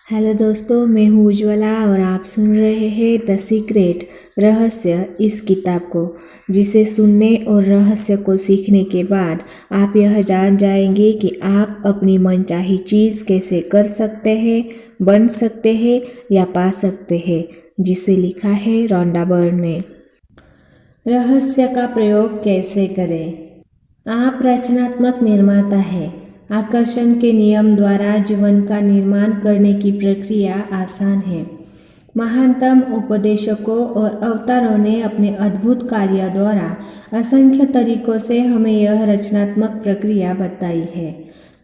Hello दोस्तों, मैं हूँ उज्ज्वला और आप सुन रहे हैं द सीक्रेट रहस्य इस किताब को, जिसे सुनने और रहस्य को सीखने के बाद आप यह जान जाएंगे कि आप अपनी मनचाही चीज़ कैसे कर सकते हैं, बन सकते हैं या पा सकते हैं। जिसे लिखा है रोंडा बर्न ने। रहस्य का प्रयोग कैसे करें? आप रचनात्मक निर्माता हैं। आकर्षण के नियम द्वारा जीवन का निर्माण करने की प्रक्रिया आसान है। महानतम उपदेशकों और अवतारों ने अपने अद्भुत कार्य द्वारा असंख्य तरीकों से हमें यह रचनात्मक प्रक्रिया बताई है।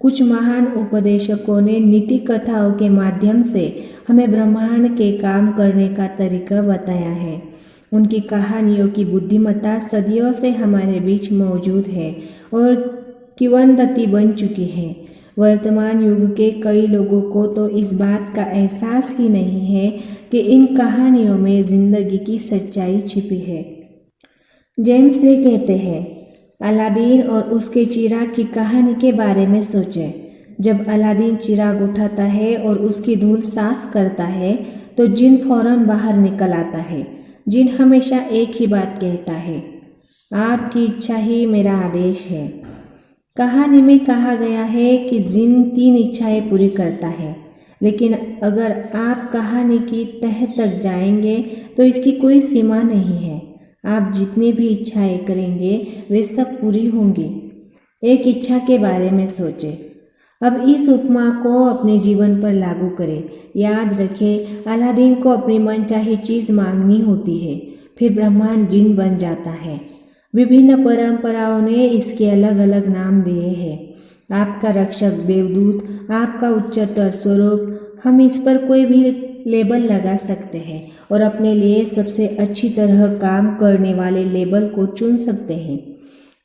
कुछ महान उपदेशकों ने नीति कथाओं के माध्यम से हमें ब्रह्मांड के काम करने का तरीका बताया है। उनकी कहानियों की बुद्धिमत्ता सदियों से हमारे बीच मौजूद है और किंवदंती बन चुकी है। वर्तमान युग के कई लोगों को तो इस बात का एहसास ही नहीं है कि इन कहानियों में जिंदगी की सच्चाई छिपी है। जेम्स ले कहते हैं, अलादीन और उसके चिराग की कहानी के बारे में सोचें। जब अलादीन चिराग उठाता है और उसकी धूल साफ करता है तो जिन फौरन बाहर निकल आता है। जिन हमेशा एक ही बात कहता है, आपकी इच्छा ही मेरा आदेश है। कहानी में कहा गया है कि जिन 3 इच्छाएं पूरी करता है, लेकिन अगर आप कहानी की तह तक जाएंगे तो इसकी कोई सीमा नहीं है। आप जितनी भी इच्छाएं करेंगे वे सब पूरी होंगी। एक इच्छा के बारे में सोचें। अब इस उपमा को अपने जीवन पर लागू करें। याद रखें, अलादीन को अपनी मनचाही चीज़ मांगनी होती है, फिर ब्रह्मांड जिन बन जाता है। विभिन्न परंपराओं ने इसके अलग अलग नाम दिए हैं। आपका रक्षक देवदूत, आपका उच्चतर स्वरूप। हम इस पर कोई भी लेबल लगा सकते हैं और अपने लिए सबसे अच्छी तरह काम करने वाले लेबल को चुन सकते हैं।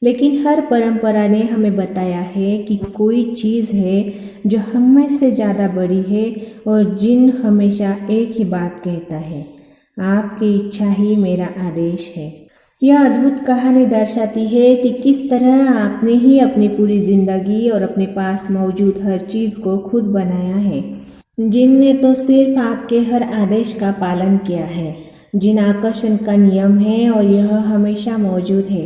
लेकिन हर परंपरा ने हमें बताया है कि कोई चीज़ है जो हमें से ज़्यादा बड़ी है और जिन हमेशा एक ही बात कहता है, आपकी इच्छा ही मेरा आदेश है। यह अद्भुत कहानी दर्शाती है कि किस तरह आपने ही अपनी पूरी जिंदगी और अपने पास मौजूद हर चीज़ को खुद बनाया है। जिन ने तो सिर्फ आपके हर आदेश का पालन किया है। जिन आकर्षण का नियम है और यह हमेशा मौजूद है।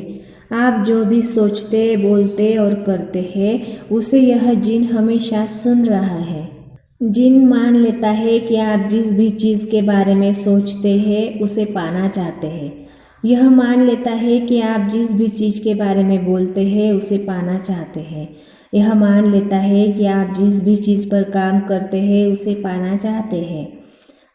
आप जो भी सोचते, बोलते और करते हैं उसे यह जिन हमेशा सुन रहा है। जिन मान लेता है कि आप जिस भी चीज़ के बारे में सोचते हैं उसे पाना चाहते हैं। यह मान लेता है कि आप जिस भी चीज़ के बारे में बोलते हैं उसे पाना चाहते हैं। यह मान लेता है कि आप जिस भी चीज़ पर काम करते हैं उसे पाना चाहते हैं।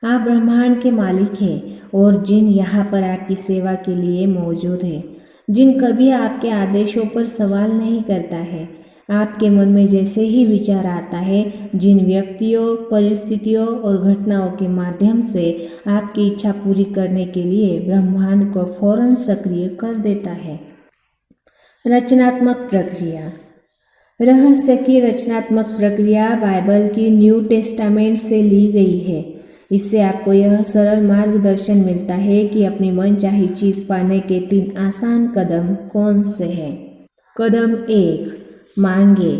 आप ब्रह्मांड के मालिक हैं और जिन यहाँ पर आपकी सेवा के लिए मौजूद है। जिन कभी आपके आदेशों पर सवाल नहीं करता है। आपके मन में जैसे ही विचार आता है, जिन व्यक्तियों, परिस्थितियों और घटनाओं के माध्यम से आपकी इच्छा पूरी करने के लिए ब्रह्मांड को फौरन सक्रिय कर देता है। रचनात्मक प्रक्रिया। रहस्य की रचनात्मक प्रक्रिया बाइबल की न्यू टेस्टामेंट से ली गई है। इससे आपको यह सरल मार्गदर्शन मिलता है कि अपनी मनचाही चीज़ पाने के 3 आसान कदम कौन से हैं। कदम 1, मांगे।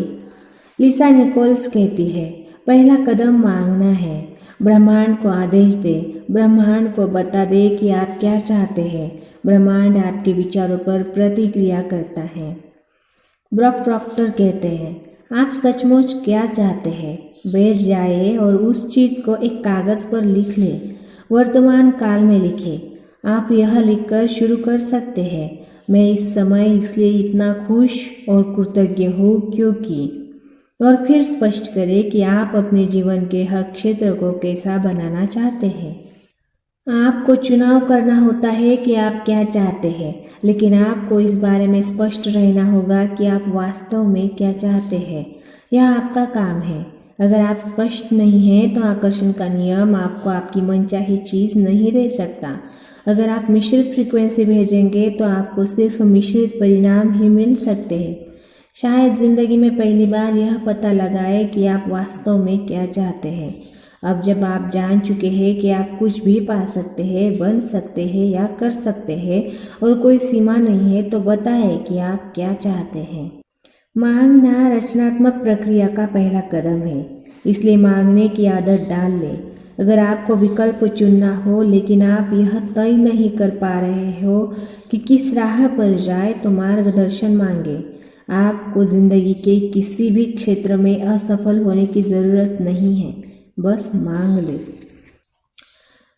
लिसा निकोल्स कहती है, पहला कदम मांगना है। ब्रह्मांड को आदेश दे। ब्रह्मांड को बता दे कि आप क्या चाहते हैं। ब्रह्मांड आपके विचारों पर प्रतिक्रिया करता है। ब्रॉक प्रॉक्टर कहते हैं, आप सचमुच क्या चाहते हैं? बैठ जाए और उस चीज़ को एक कागज़ पर लिख लें। वर्तमान काल में लिखें। आप यह लिखकर शुरू कर सकते हैं, मैं इस समय इसलिए इतना खुश और कृतज्ञ हूँ क्योंकि, और फिर स्पष्ट करें कि आप अपने जीवन के हर क्षेत्र को कैसा बनाना चाहते हैं। आपको चुनाव करना होता है कि आप क्या चाहते हैं, लेकिन आपको इस बारे में स्पष्ट रहना होगा कि आप वास्तव में क्या चाहते हैं। यह आपका काम है। अगर आप स्पष्ट नहीं हैं तो आकर्षण का नियम आपको आपकी मनचाही चीज़ नहीं दे सकता। अगर आप मिश्रित फ्रीक्वेंसी भेजेंगे तो आपको सिर्फ मिश्रित परिणाम ही मिल सकते हैं। शायद ज़िंदगी में पहली बार यह पता लगाए कि आप वास्तव में क्या चाहते हैं। अब जब आप जान चुके हैं कि आप कुछ भी पा सकते हैं, बन सकते हैं या कर सकते हैं और कोई सीमा नहीं है, तो बताएं कि आप क्या चाहते हैं। मांगना रचनात्मक प्रक्रिया का पहला कदम है। इसलिए मांगने की आदत डाल लें। अगर आपको विकल्प चुनना हो लेकिन आप यह तय नहीं कर पा रहे हो कि किस राह पर जाए तो मार्गदर्शन मांगे। आपको जिंदगी के किसी भी क्षेत्र में असफल होने की ज़रूरत नहीं है, बस मांग ले।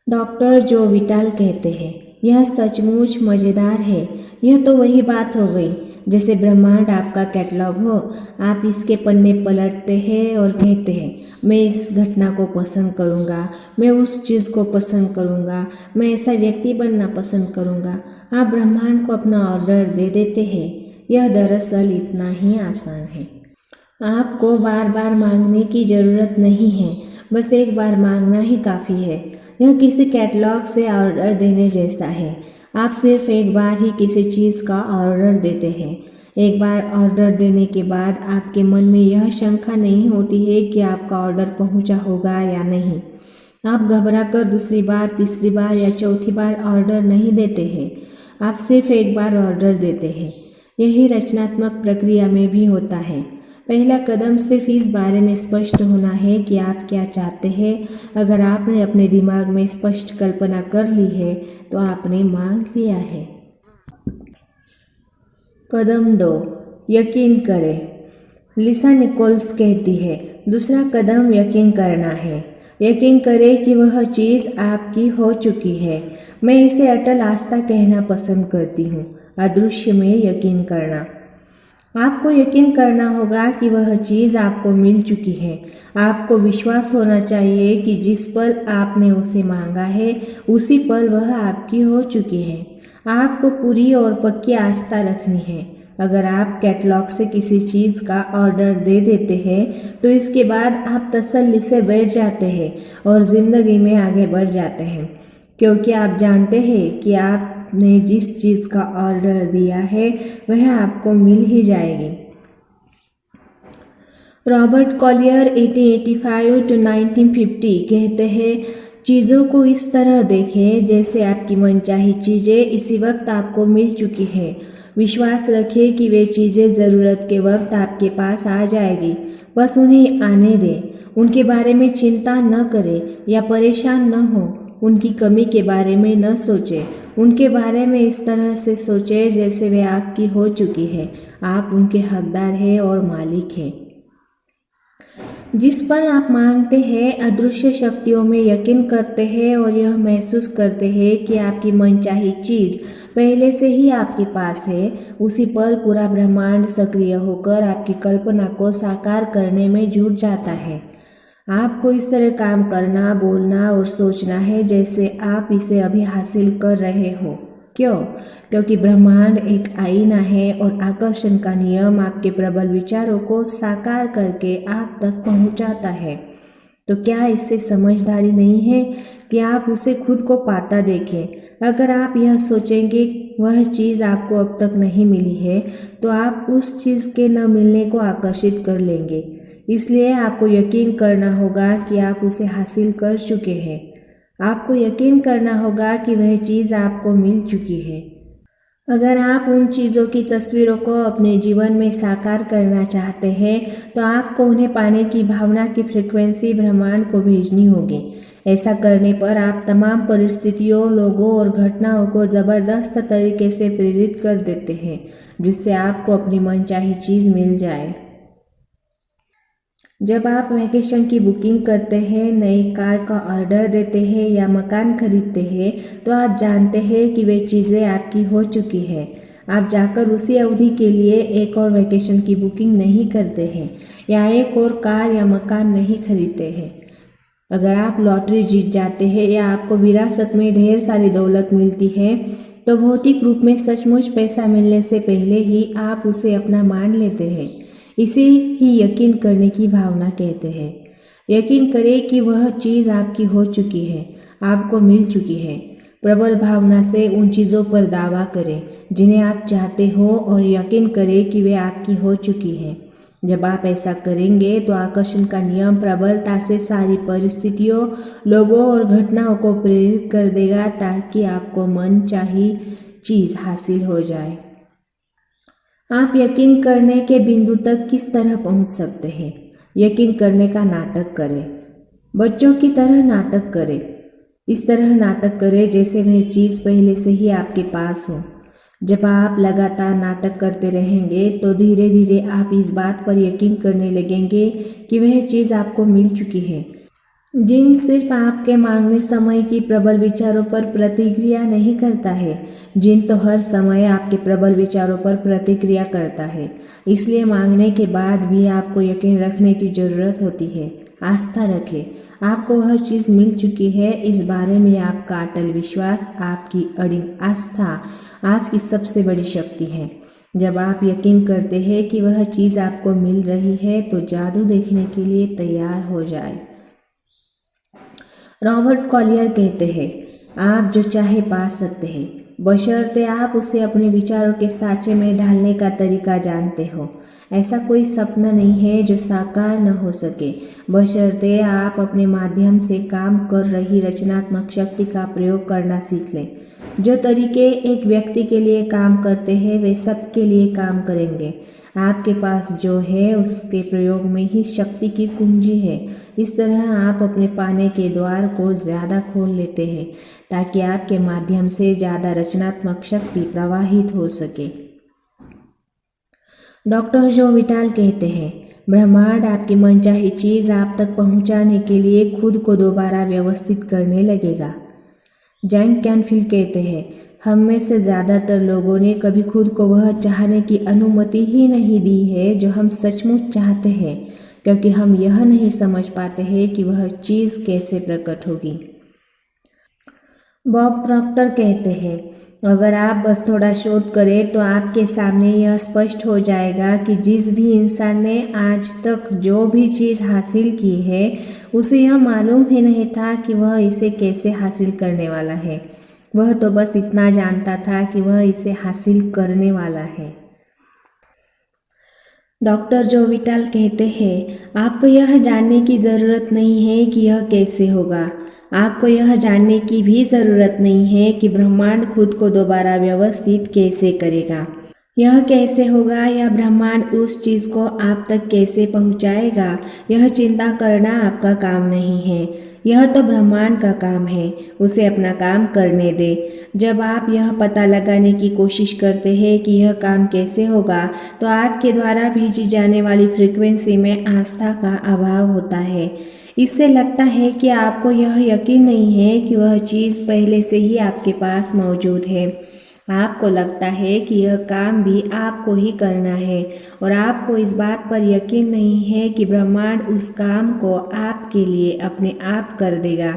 डॉक्टर जो विटाल कहते हैं, यह सचमुच मज़ेदार है। यह तो वही बात हो गई जैसे ब्रह्मांड आपका कैटलॉग हो। आप इसके पन्ने पलटते हैं और कहते हैं, मैं इस घटना को पसंद करूँगा, मैं उस चीज़ को पसंद करूँगा, मैं ऐसा व्यक्ति बनना पसंद करूँगा। आप ब्रह्मांड को अपना ऑर्डर दे देते हैं। यह दरअसल इतना ही आसान है। आपको बार बार मांगने की ज़रूरत नहीं है, बस एक बार मांगना ही काफ़ी है। यह किसी कैटलॉग से ऑर्डर देने जैसा है। आप सिर्फ एक बार ही किसी चीज़ का ऑर्डर देते हैं। एक बार ऑर्डर देने के बाद आपके मन में यह शंका नहीं होती है कि आपका ऑर्डर पहुंचा होगा या नहीं। आप घबराकर दूसरी बार, तीसरी बार या चौथी बार ऑर्डर नहीं देते हैं। आप सिर्फ एक बार ऑर्डर देते हैं। यही रचनात्मक प्रक्रिया में भी होता है। पहला कदम सिर्फ इस बारे में स्पष्ट होना है कि आप क्या चाहते हैं। अगर आपने अपने दिमाग में स्पष्ट कल्पना कर ली है तो आपने मांग लिया है। कदम 2, यकीन करें। लिसा निकोल्स कहती है, दूसरा कदम यकीन करना है। यकीन करें कि वह चीज़ आपकी हो चुकी है। मैं इसे अटल आस्था कहना पसंद करती हूँ, अदृश्य में यकीन करना। आपको यकीन करना होगा कि वह चीज़ आपको मिल चुकी है। आपको विश्वास होना चाहिए कि जिस पल आपने उसे मांगा है उसी पल वह आपकी हो चुकी है। आपको पूरी और पक्की आस्था रखनी है। अगर आप कैटलॉग से किसी चीज़ का ऑर्डर दे देते हैं तो इसके बाद आप तसल्ली से बैठ जाते हैं और ज़िंदगी में आगे बढ़ जाते हैं, क्योंकि आप जानते हैं कि आपने जिस चीज़ का ऑर्डर दिया है वह आपको मिल ही जाएगी। रॉबर्ट कॉलियर 1885 to 1950 कहते हैं, चीज़ों को इस तरह देखें जैसे आपकी मनचाही चीज़ें इसी वक्त आपको मिल चुकी है। विश्वास रखें कि वे चीज़ें ज़रूरत के वक्त आपके पास आ जाएगी। बस उन्हें आने दें। उनके बारे में चिंता न करें या परेशान न हो। उनकी कमी के बारे में न सोचें। उनके बारे में इस तरह से सोचें जैसे वे आपकी हो चुकी है। आप उनके हकदार हैं और मालिक हैं। जिस पल आप मांगते हैं, अदृश्य शक्तियों में यकीन करते हैं और यह महसूस करते हैं कि आपकी मनचाही चीज़ पहले से ही आपके पास है, उसी पल पूरा ब्रह्मांड सक्रिय होकर आपकी कल्पना को साकार करने में जुट जाता है। आपको इस तरह काम करना, बोलना और सोचना है जैसे आप इसे अभी हासिल कर रहे हो। क्यों? क्योंकि ब्रह्मांड एक आईना है और आकर्षण का नियम आपके प्रबल विचारों को साकार करके आप तक पहुंचाता है। तो क्या इससे समझदारी नहीं है कि आप उसे खुद को पाता देखें। अगर आप यह सोचेंगे वह चीज़ आपको अब तक नहीं मिली है तो आप उस चीज़ के न मिलने को आकर्षित कर लेंगे। इसलिए आपको यकीन करना होगा कि आप उसे हासिल कर चुके हैं। आपको यकीन करना होगा कि वह चीज़ आपको मिल चुकी है। अगर आप उन चीज़ों की तस्वीरों को अपने जीवन में साकार करना चाहते हैं तो आपको उन्हें पाने की भावना की फ्रीक्वेंसी ब्रह्मांड को भेजनी होगी। ऐसा करने पर आप तमाम परिस्थितियों, लोगों और घटनाओं को ज़बरदस्त तरीके से प्रेरित कर देते हैं जिससे आपको अपनी मनचाही चीज़ मिल जाए। जब आप वैकेशन की बुकिंग करते हैं, नई कार का ऑर्डर देते हैं या मकान खरीदते हैं तो आप जानते हैं कि वे चीज़ें आपकी हो चुकी है। आप जाकर उसी अवधि के लिए एक और वैकेशन की बुकिंग नहीं करते हैं या एक और कार या मकान नहीं खरीदते हैं। अगर आप लॉटरी जीत जाते हैं या आपको विरासत में ढेर सारी दौलत मिलती है तो भौतिक रूप में सचमुच पैसा मिलने से पहले ही आप उसे अपना मान लेते हैं। इसे ही यकीन करने की भावना कहते हैं। यकीन करें कि वह चीज़ आपकी हो चुकी है, आपको मिल चुकी है। प्रबल भावना से उन चीज़ों पर दावा करें जिन्हें आप चाहते हो और यकीन करें कि वे आपकी हो चुकी है। जब आप ऐसा करेंगे तो आकर्षण का नियम प्रबलता से सारी परिस्थितियों, लोगों और घटनाओं को प्रेरित कर देगा ताकि आपको मनचाही चीज़ हासिल हो जाए। आप यकीन करने के बिंदु तक किस तरह पहुंच सकते हैं? यकीन करने का नाटक करें। बच्चों की तरह नाटक करें। इस तरह नाटक करें जैसे वह चीज़ पहले से ही आपके पास हो। जब आप लगातार नाटक करते रहेंगे तो धीरे धीरे आप इस बात पर यकीन करने लगेंगे कि वह चीज़ आपको मिल चुकी है। जिन सिर्फ आपके मांगने समय की प्रबल विचारों पर प्रतिक्रिया नहीं करता है, जिन तो हर समय आपके प्रबल विचारों पर प्रतिक्रिया करता है। इसलिए मांगने के बाद भी आपको यकीन रखने की जरूरत होती है। आस्था रखें, आपको वह चीज़ मिल चुकी है। इस बारे में आपका अटल विश्वास, आपकी अड़िग आस्था आपकी सबसे बड़ी शक्ति है। जब आप यकीन करते हैं कि वह चीज़ आपको मिल रही है तो जादू देखने के लिए तैयार हो जाए। रॉबर्ट कॉलियर कहते हैं, आप जो चाहे पा सकते हैं, बशर्ते आप उसे अपने विचारों के साँचे में ढालने का तरीका जानते हो। ऐसा कोई सपना नहीं है जो साकार न हो सके, बशर्ते आप अपने माध्यम से काम कर रही रचनात्मक शक्ति का प्रयोग करना सीख लें। जो तरीके एक व्यक्ति के लिए काम करते हैं वे सबके लिए काम करेंगे। आपके पास जो है उसके प्रयोग में ही शक्ति की कुंजी है। इस तरह आप अपने पाने के द्वार को ज़्यादा खोल लेते हैं ताकि आपके माध्यम से ज़्यादा रचनात्मक शक्ति प्रवाहित हो सके। डॉक्टर जो विटाल कहते हैं, ब्रह्मांड आपकी मनचाही चीज़ आप तक पहुंचाने के लिए खुद को दोबारा व्यवस्थित करने लगेगा। जैक कैनफील्ड कहते हैं, हम में से ज़्यादातर लोगों ने कभी खुद को वह चाहने की अनुमति ही नहीं दी है जो हम सचमुच चाहते हैं, क्योंकि हम यह नहीं समझ पाते हैं कि वह चीज़ कैसे प्रकट होगी। बॉब प्रॉक्टर कहते हैं, अगर आप बस थोड़ा शोध करें तो आपके सामने यह स्पष्ट हो जाएगा कि जिस भी इंसान ने आज तक जो भी चीज़ हासिल की है उसे यह मालूम ही नहीं था कि वह इसे कैसे हासिल करने वाला है। वह तो बस इतना जानता था कि वह इसे हासिल करने वाला है। डॉक्टर जो विटाल कहते हैं, आपको यह जानने की ज़रूरत नहीं है कि यह कैसे होगा। आपको यह जानने की भी ज़रूरत नहीं है कि ब्रह्मांड खुद को दोबारा व्यवस्थित कैसे करेगा। यह कैसे होगा या ब्रह्मांड उस चीज़ को आप तक कैसे पहुंचाएगा, यह चिंता करना आपका काम नहीं है। यह तो ब्रह्मांड का काम है, उसे अपना काम करने दे। जब आप यह पता लगाने की कोशिश करते हैं कि यह काम कैसे होगा तो आपके द्वारा भेजी जाने वाली फ्रीक्वेंसी में आस्था का अभाव होता है। इससे लगता है कि आपको यह यकीन नहीं है कि वह चीज़ पहले से ही आपके पास मौजूद है। आपको लगता है कि यह काम भी आपको ही करना है और आपको इस बात पर यकीन नहीं है कि ब्रह्मांड उस काम को आपके लिए अपने आप कर देगा।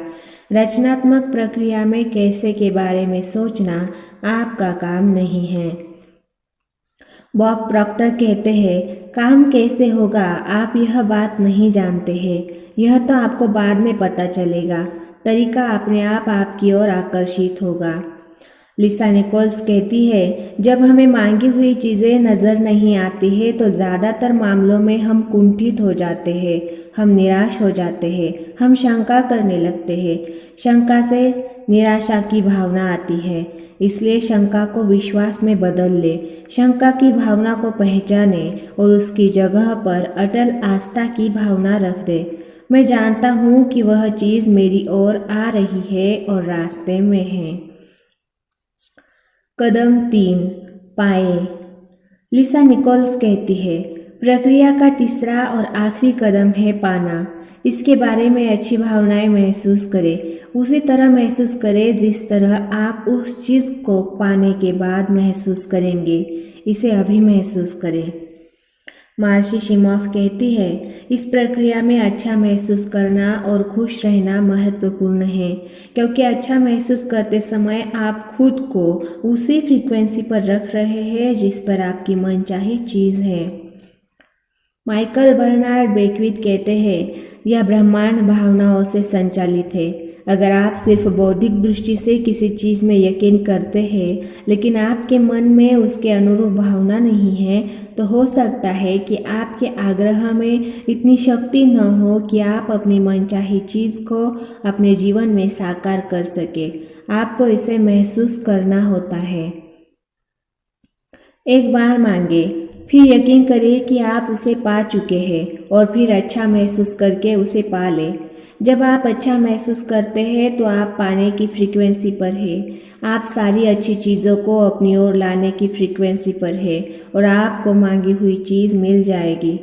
रचनात्मक प्रक्रिया में कैसे के बारे में सोचना आपका काम नहीं है। बॉब प्रॉक्टर कहते हैं, काम कैसे होगा आप यह बात नहीं जानते हैं, यह तो आपको बाद में पता चलेगा। तरीका अपने आप आपकी ओर आकर्षित होगा। लिसा निकोल्स कहती है, जब हमें मांगी हुई चीज़ें नज़र नहीं आती है तो ज़्यादातर मामलों में हम कुंठित हो जाते हैं, हम निराश हो जाते हैं, हम शंका करने लगते हैं। शंका से निराशा की भावना आती है, इसलिए शंका को विश्वास में बदल ले। शंका की भावना को पहचाने और उसकी जगह पर अटल आस्था की भावना रख दे। मैं जानता हूँ कि वह चीज़ मेरी ओर आ रही है और रास्ते में है। कदम 3, पाए। लिसा निकोल्स कहती है, प्रक्रिया का तीसरा और आखिरी कदम है पाना। इसके बारे में अच्छी भावनाएं महसूस करें, उसी तरह महसूस करें जिस तरह आप उस चीज़ को पाने के बाद महसूस करेंगे। इसे अभी महसूस करें। मार्सी शिमॉफ कहती है, इस प्रक्रिया में अच्छा महसूस करना और खुश रहना महत्वपूर्ण है, क्योंकि अच्छा महसूस करते समय आप खुद को उसी फ्रीक्वेंसी पर रख रहे हैं जिस पर आपकी मनचाही चीज़ है। माइकल बर्नार्ड बेकविथ कहते हैं, यह ब्रह्मांड भावनाओं से संचालित है। अगर आप सिर्फ बौद्धिक दृष्टि से किसी चीज़ में यकीन करते हैं लेकिन आपके मन में उसके अनुरूप भावना नहीं है तो हो सकता है कि आपके आग्रह में इतनी शक्ति न हो कि आप अपनी मनचाही चीज़ को अपने जीवन में साकार कर सके। आपको इसे महसूस करना होता है। एक बार मांगे, फिर यकीन करें कि आप उसे पा चुके हैं और फिर अच्छा महसूस करके उसे पा लें। जब आप अच्छा महसूस करते हैं तो आप पाने की फ्रीक्वेंसी पर हैं। आप सारी अच्छी चीज़ों को अपनी ओर लाने की फ्रीक्वेंसी पर है और आपको मांगी हुई चीज़ मिल जाएगी।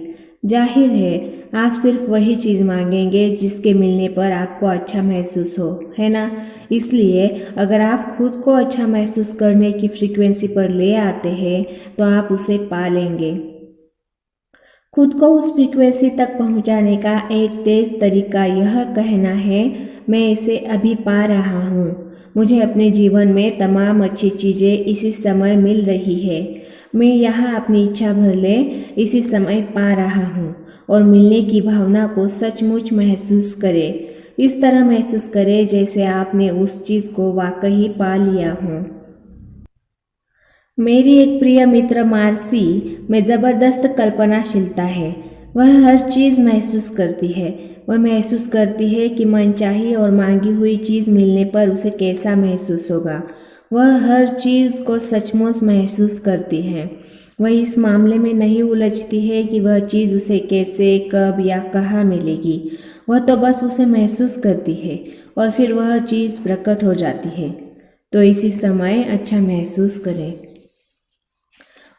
जाहिर है आप सिर्फ वही चीज़ मांगेंगे जिसके मिलने पर आपको अच्छा महसूस हो, है ना? इसलिए अगर आप खुद को अच्छा महसूस करने की फ्रीक्वेंसी पर ले आते हैं तो आप उसे पा लेंगे। खुद को उस फ्रीक्वेंसी तक पहुंचाने का एक तेज तरीका यह कहना है, मैं इसे अभी पा रहा हूँ। मुझे अपने जीवन में तमाम अच्छी चीज़ें इसी समय मिल रही है। मैं यहाँ अपनी इच्छा भर ले इसी समय पा रहा हूँ और मिलने की भावना को सचमुच महसूस करें। इस तरह महसूस करें जैसे आपने उस चीज़ को वाकई पा लिया हो। मेरी एक प्रिय मित्र मार्सी में ज़बरदस्त कल्पनाशीलता है। वह हर चीज़ महसूस करती है। वह महसूस करती है कि मनचाही और मांगी हुई चीज़ मिलने पर उसे कैसा महसूस होगा। वह हर चीज़ को सचमुच महसूस करती है। वह इस मामले में नहीं उलझती है कि वह चीज़ उसे कैसे, कब या कहाँ मिलेगी। वह तो बस उसे महसूस करती है और फिर वह चीज़ प्रकट हो जाती है। तो इसी समय अच्छा महसूस करें।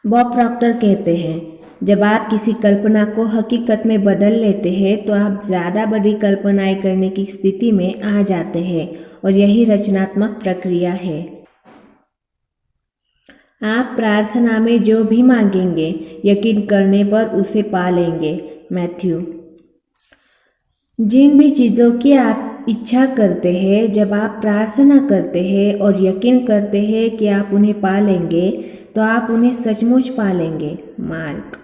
बॉब प्रॉक्टर कहते हैं, जब आप किसी कल्पना को हकीकत में बदल लेते हैं तो आप ज़्यादा बड़ी कल्पनाएं करने की स्थिति में आ जाते हैं और यही रचनात्मक प्रक्रिया है। आप प्रार्थना में जो भी मांगेंगे, यकीन करने पर उसे पा लेंगे। मैथ्यू। जिन भी चीज़ों की आप इच्छा करते हैं, जब आप प्रार्थना करते हैं और यकीन करते हैं कि आप उन्हें पा लेंगे, तो आप उन्हें सचमुच पा लेंगे। मार्क।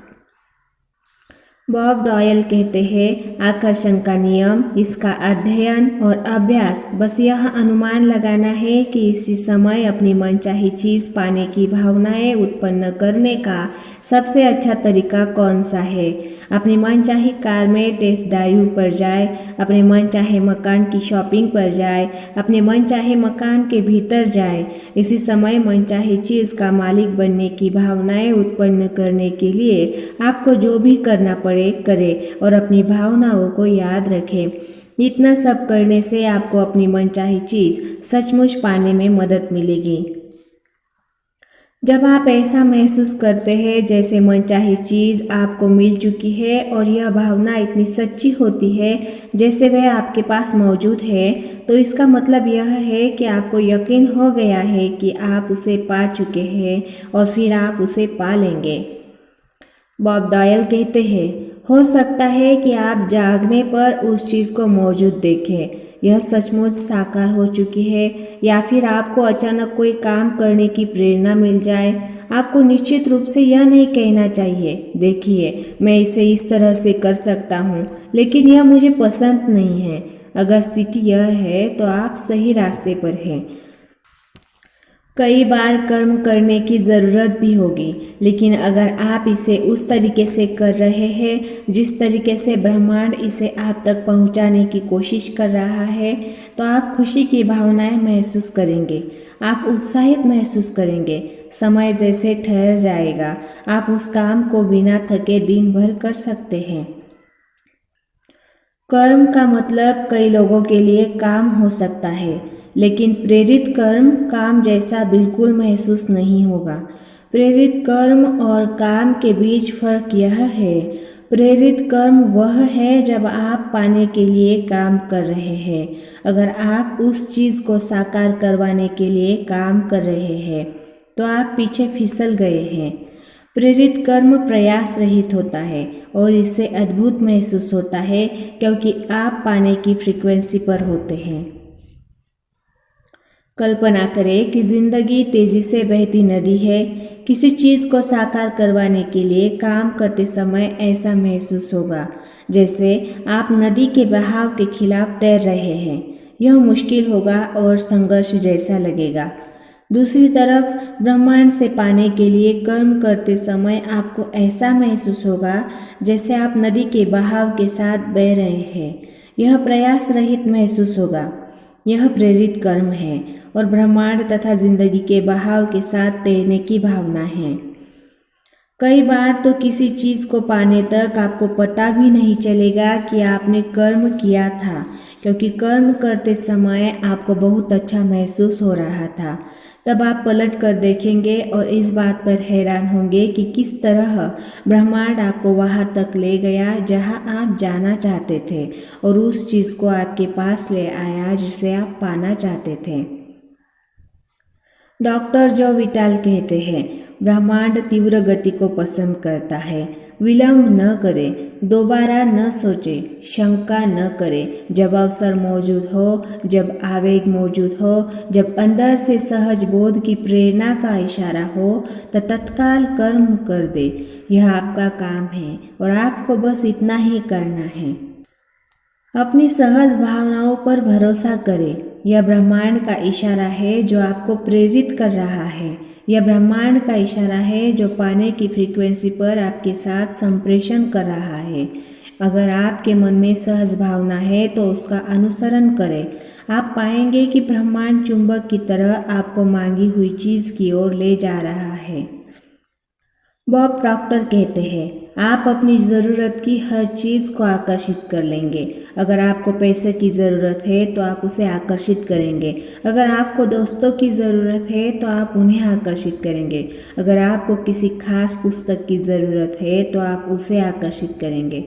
बॉब डॉयल कहते हैं, आकर्षण का नियम, इसका अध्ययन और अभ्यास बस यह अनुमान लगाना है कि इसी समय अपनी मनचाही चीज़ पाने की भावनाएं उत्पन्न करने का सबसे अच्छा तरीका कौन सा है। अपनी मनचाही कार में टेस्ट ड्राइव पर जाए, अपने मनचाहे मकान की शॉपिंग पर जाए, अपने मनचाहे मकान के भीतर जाए। इसी समय मनचाही चीज़ का मालिक बनने की भावनाएं उत्पन्न करने के लिए आपको जो भी करना पड़े करें और अपनी भावनाओं को याद रखें। इतना सब करने से आपको अपनी मनचाही चीज़ सचमुच पाने में मदद मिलेगी। जब आप ऐसा महसूस करते हैं जैसे मनचाही चीज़ आपको मिल चुकी है और यह भावना इतनी सच्ची होती है जैसे वह आपके पास मौजूद है, तो इसका मतलब यह है कि आपको यकीन हो गया है कि आप उसे पा चुके हैं और फिर आप उसे पा लेंगे। बॉब डॉयल कहते हैं, हो सकता है कि आप जागने पर उस चीज़ को मौजूद देखें, यह सचमुच साकार हो चुकी है, या फिर आपको अचानक कोई काम करने की प्रेरणा मिल जाए। आपको निश्चित रूप से यह नहीं कहना चाहिए, देखिए मैं इसे इस तरह से कर सकता हूँ, लेकिन यह मुझे पसंद नहीं है। अगर स्थिति यह है तो आप सही रास्ते पर हैं। कई बार कर्म करने की ज़रूरत भी होगी, लेकिन अगर आप इसे उस तरीके से कर रहे हैं जिस तरीके से ब्रह्मांड इसे आप तक पहुंचाने की कोशिश कर रहा है, तो आप खुशी की भावनाएं महसूस करेंगे। आप उत्साहित महसूस करेंगे। समय जैसे ठहर जाएगा। आप उस काम को बिना थके दिन भर कर सकते हैं। कर्म का मतलब कई लोगों के लिए काम हो सकता है, लेकिन प्रेरित कर्म काम जैसा बिल्कुल महसूस नहीं होगा। प्रेरित कर्म और काम के बीच फर्क यह है, प्रेरित कर्म वह है जब आप पाने के लिए काम कर रहे हैं। अगर आप उस चीज़ को साकार करवाने के लिए काम कर रहे हैं, तो आप पीछे फिसल गए हैं। प्रेरित कर्म प्रयास रहित होता है और इससे अद्भुत महसूस होता है क्योंकि आप पाने की फ्रीक्वेंसी पर होते हैं। कल्पना करें कि जिंदगी तेजी से बहती नदी है। किसी चीज़ को साकार करवाने के लिए काम करते समय ऐसा महसूस होगा जैसे आप नदी के बहाव के खिलाफ तैर रहे हैं। यह मुश्किल होगा और संघर्ष जैसा लगेगा। दूसरी तरफ ब्रह्मांड से पाने के लिए कर्म करते समय आपको ऐसा महसूस होगा जैसे आप नदी के बहाव के साथ बह रहे हैं। यह प्रयास रहित महसूस होगा। यह प्रेरित कर्म है और ब्रह्मांड तथा जिंदगी के बहाव के साथ तैरने की भावना है। कई बार तो किसी चीज़ को पाने तक आपको पता भी नहीं चलेगा कि आपने कर्म किया था, क्योंकि कर्म करते समय आपको बहुत अच्छा महसूस हो रहा था। तब आप पलट कर देखेंगे और इस बात पर हैरान होंगे कि किस तरह ब्रह्मांड आपको वहाँ तक ले गया जहाँ आप जाना चाहते थे और उस चीज़ को आपके पास ले आया जिसे आप पाना चाहते थे। डॉक्टर जो विटाल कहते हैं, ब्रह्मांड तीव्र गति को पसंद करता है। विलंब न करें, दोबारा न सोचें, शंका न करें। जब अवसर मौजूद हो, जब आवेग मौजूद हो, जब अंदर से सहज बोध की प्रेरणा का इशारा हो, तो तत्काल कर्म कर दे। यह आपका काम है और आपको बस इतना ही करना है। अपनी सहज भावनाओं पर भरोसा करें। यह ब्रह्मांड का इशारा है जो आपको प्रेरित कर रहा है। यह ब्रह्मांड का इशारा है जो पाने की फ्रीक्वेंसी पर आपके साथ संप्रेषण कर रहा है। अगर आपके मन में सहज भावना है तो उसका अनुसरण करें। आप पाएंगे कि ब्रह्मांड चुंबक की तरह आपको मांगी हुई चीज की ओर ले जा रहा है। बॉब प्रॉक्टर कहते हैं, आप अपनी ज़रूरत की हर चीज़ को आकर्षित कर लेंगे। अगर आपको पैसे की ज़रूरत है तो आप उसे आकर्षित करेंगे। अगर आपको दोस्तों की ज़रूरत है तो आप उन्हें आकर्षित करेंगे। अगर आपको किसी खास पुस्तक की ज़रूरत है तो आप उसे आकर्षित करेंगे।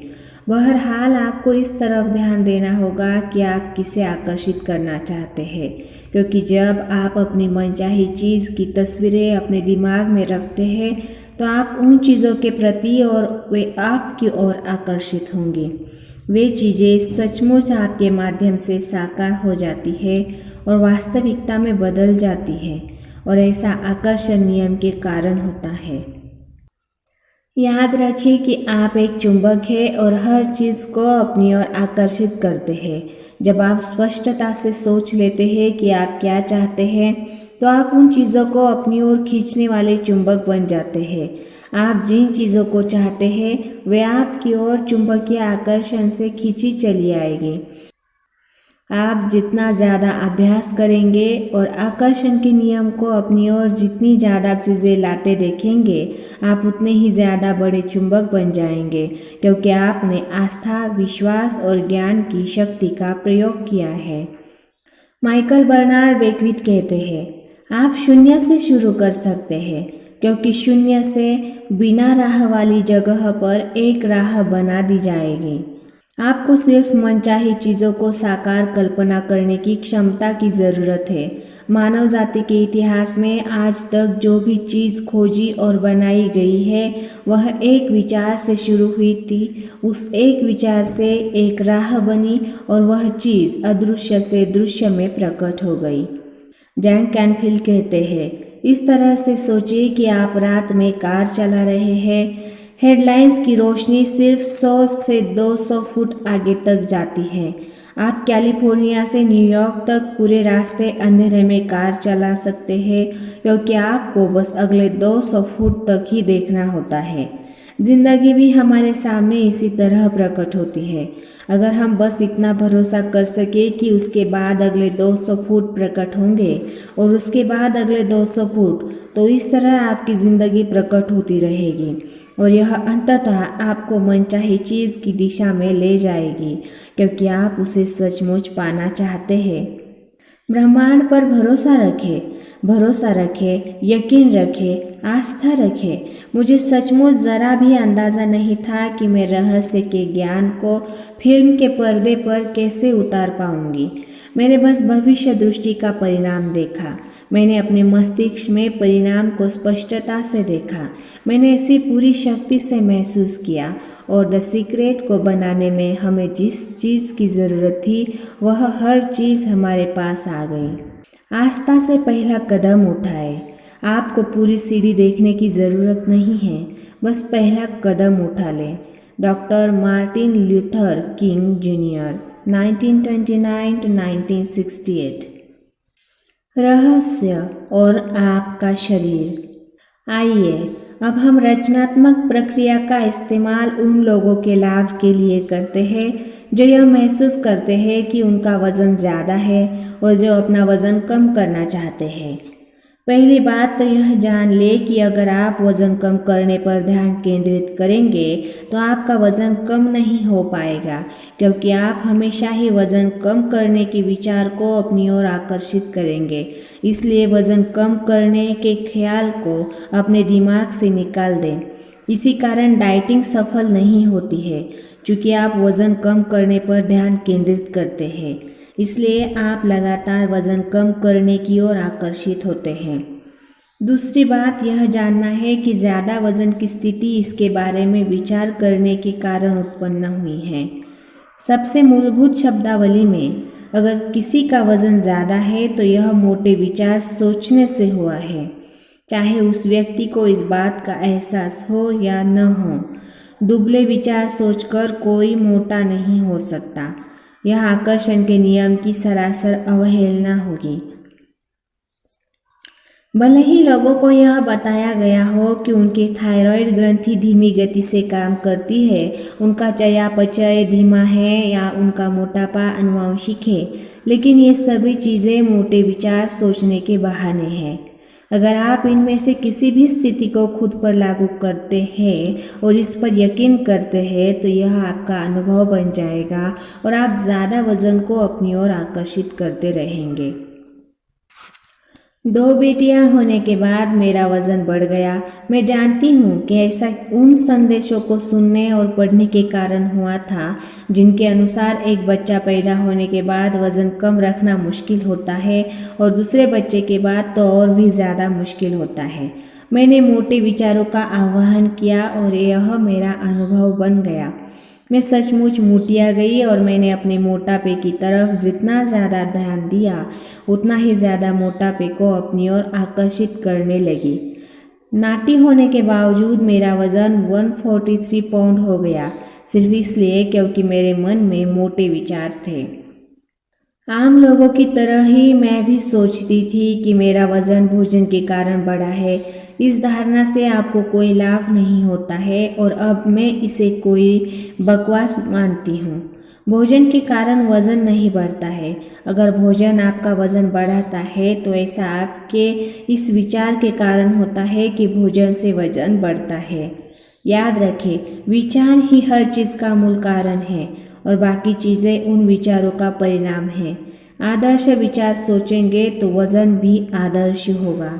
बहरहाल आपको इस तरफ ध्यान देना होगा कि आप किसे आकर्षित करना चाहते हैं, क्योंकि जब आप अपनी मनचाही चीज़ की तस्वीरें अपने दिमाग में रखते हैं तो आप उन चीज़ों के प्रति और वे आपकी ओर आकर्षित होंगे। वे चीज़ें सचमुच आपके माध्यम से साकार हो जाती है और वास्तविकता में बदल जाती है, और ऐसा आकर्षण नियम के कारण होता है। याद रखें कि आप एक चुंबक हैं और हर चीज़ को अपनी ओर आकर्षित करते हैं। जब आप स्पष्टता से सोच लेते हैं कि आप क्या चाहते हैं, तो आप उन चीज़ों को अपनी ओर खींचने वाले चुंबक बन जाते हैं। आप जिन चीज़ों को चाहते हैं वे आपकी ओर चुंबकीय आकर्षण से खींची चली आएगी। आप जितना ज़्यादा अभ्यास करेंगे और आकर्षण के नियम को अपनी ओर जितनी ज़्यादा चीज़ें लाते देखेंगे, आप उतने ही ज़्यादा बड़े चुंबक बन जाएंगे, क्योंकि आपने आस्था, विश्वास और ज्ञान की शक्ति का प्रयोग किया है। माइकल बर्नार्ड बेकविथ कहते हैं, आप शून्य से शुरू कर सकते हैं, क्योंकि शून्य से बिना राह वाली जगह पर एक राह बना दी जाएगी। आपको सिर्फ मनचाही चीज़ों को साकार कल्पना करने की क्षमता की ज़रूरत है। मानव जाति के इतिहास में आज तक जो भी चीज़ खोजी और बनाई गई है वह एक विचार से शुरू हुई थी। उस एक विचार से एक राह बनी और वह चीज़ अदृश्य से दृश्य में प्रकट हो गई। जैक कैनफील्ड कहते हैं, इस तरह से सोचिए कि आप रात में कार चला रहे हैं। हेडलाइंस की रोशनी सिर्फ 100 से 200 फुट आगे तक जाती है। आप कैलिफोर्निया से न्यूयॉर्क तक पूरे रास्ते अंधेरे में कार चला सकते हैं, क्योंकि आपको बस अगले 200 फुट तक ही देखना होता है। जिंदगी भी हमारे सामने इसी तरह प्रकट होती है। अगर हम बस इतना भरोसा कर सके कि उसके बाद अगले 200 फुट प्रकट होंगे और उसके बाद अगले 200 फुट, तो इस तरह आपकी ज़िंदगी प्रकट होती रहेगी और यह अंततः आपको मनचाही चीज़ की दिशा में ले जाएगी, क्योंकि आप उसे सचमुच पाना चाहते हैं। ब्रह्मांड पर भरोसा रखें, यकीन रखें, आस्था रखें। मुझे सचमुच ज़रा भी अंदाज़ा नहीं था कि मैं रहस्य के ज्ञान को फिल्म के पर्दे पर कैसे उतार पाऊंगी। मैंने बस भविष्य दृष्टि का परिणाम देखा। मैंने अपने मस्तिष्क में परिणाम को स्पष्टता से देखा। मैंने इसे पूरी शक्ति से महसूस किया और द सीक्रेट को बनाने में हमें जिस चीज़ की ज़रूरत थी वह हर चीज़ हमारे पास आ गई। आस्था से पहला कदम उठाए। आपको पूरी सीढ़ी देखने की ज़रूरत नहीं है, बस पहला कदम उठा लें। Doctor Martin Luther king junior 1929 to 1968। रहस्य और आपका शरीर। आइए अब हम रचनात्मक प्रक्रिया का इस्तेमाल उन लोगों के लाभ के लिए करते हैं जो यह महसूस करते हैं कि उनका वज़न ज़्यादा है और जो अपना वज़न कम करना चाहते हैं। पहली बात तो यह जान ले कि अगर आप वज़न कम करने पर ध्यान केंद्रित करेंगे तो आपका वज़न कम नहीं हो पाएगा, क्योंकि आप हमेशा ही वज़न कम करने के विचार को अपनी ओर आकर्षित करेंगे। इसलिए वज़न कम करने के ख्याल को अपने दिमाग से निकाल दें। इसी कारण डाइटिंग सफल नहीं होती है, क्योंकि आप वज़न कम करने पर ध्यान केंद्रित करते हैं। इसलिए आप लगातार वज़न कम करने की ओर आकर्षित होते हैं। दूसरी बात यह जानना है कि ज़्यादा वज़न की स्थिति इसके बारे में विचार करने के कारण उत्पन्न हुई है। सबसे मूलभूत शब्दावली में अगर किसी का वज़न ज़्यादा है तो यह मोटे विचार सोचने से हुआ है, चाहे उस व्यक्ति को इस बात का एहसास हो या न हो। दुबले विचार सोचकर कोई मोटा नहीं हो सकता। यह आकर्षण के नियम की सरासर अवहेलना होगी। भले ही लोगों को यह बताया गया हो कि उनकी थायराइड ग्रंथि धीमी गति से काम करती है, उनका चयापचय धीमा है या उनका मोटापा आनुवंशिक है, लेकिन ये सभी चीज़ें मोटे विचार सोचने के बहाने हैं। अगर आप इनमें से किसी भी स्थिति को खुद पर लागू करते हैं और इस पर यकीन करते हैं तो यह आपका अनुभव बन जाएगा और आप ज़्यादा वज़न को अपनी ओर आकर्षित करते रहेंगे। 2 बेटियां होने के बाद मेरा वज़न बढ़ गया। मैं जानती हूँ कि ऐसा उन संदेशों को सुनने और पढ़ने के कारण हुआ था जिनके अनुसार एक बच्चा पैदा होने के बाद वज़न कम रखना मुश्किल होता है और दूसरे बच्चे के बाद तो और भी ज़्यादा मुश्किल होता है। मैंने मोटे विचारों का आह्वान किया और यह मेरा अनुभव बन गया। मैं सचमुच मोटिया गई और मैंने अपने मोटापे की तरफ जितना ज़्यादा ध्यान दिया उतना ही ज़्यादा मोटापे को अपनी ओर आकर्षित करने लगी। नाटी होने के बावजूद मेरा वज़न 143 पाउंड हो गया, सिर्फ इसलिए क्योंकि मेरे मन में मोटे विचार थे। आम लोगों की तरह ही मैं भी सोचती थी कि मेरा वज़न भोजन के कारण बढ़ा है। इस धारणा से आपको कोई लाभ नहीं होता है और अब मैं इसे कोई बकवास मानती हूँ। भोजन के कारण वज़न नहीं बढ़ता है। अगर भोजन आपका वज़न बढ़ाता है तो ऐसा आपके इस विचार के कारण होता है कि भोजन से वज़न बढ़ता है। याद रखें, विचार ही हर चीज़ का मूल कारण है और बाकी चीज़ें उन विचारों का परिणाम है। आदर्श विचार सोचेंगे तो वज़न भी आदर्श होगा।